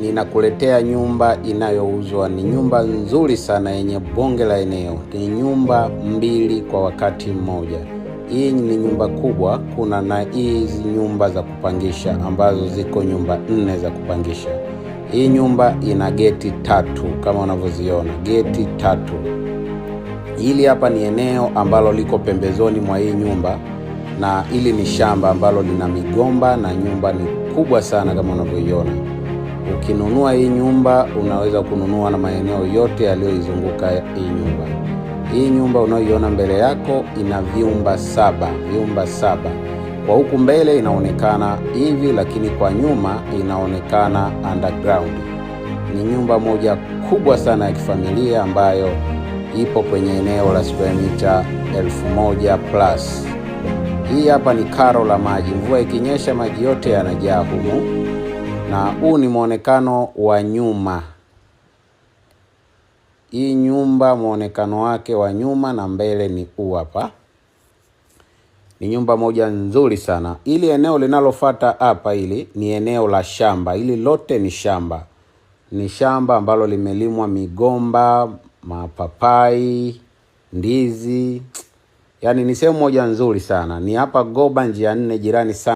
ninakuletea nyumba inayouzwa. Ni nyumba nzuri sana yenye bonge la eneo. Ni nyumba mbili kwa wakati mmoja. Hii ni nyumba kubwa. Kuna na hizi nyumba za kupangisha ambazo ziko nyumba 4 za kupangisha. Hii nyumba ina geti 3 kama unavyoziona, geti 3. Hili hapa ni eneo ambalo liko pembezoni mwa hii nyumba, na hili ni shamba ambalo lina migomba, na nyumba ni kubwa sana kama unavyoiona. Ukinunua hii nyumba unaweza kununua na maeneo yote yaliyoizunguka hii nyumba. Hii nyumba unayoiona mbele yako ina vyumba 7. Kwa huku mbele inaonekana hivi, lakini kwa nyuma inaonekana underground. Ni nyumba moja kubwa sana ya kifamilia ambayo ipo kwenye eneo la square meter 1000+. Hii hapa ni karo la maji. Mvua ikinyesha maji yote yanajaa humu. Na huu ni muonekano wa nyuma. Hii nyumba muonekano wake wa nyuma na mbele ni huu hapa. Ni nyumba moja nzuri sana. Ili eneo linalofuata hapa hili ni eneo la shamba. Hili lote ni shamba. Ni shamba ambalo limelimwa migomba, mapapai, ndizi. Yaani ni sehemu moja nzuri sana. Ni hapa Goba njia 4 jirani sana.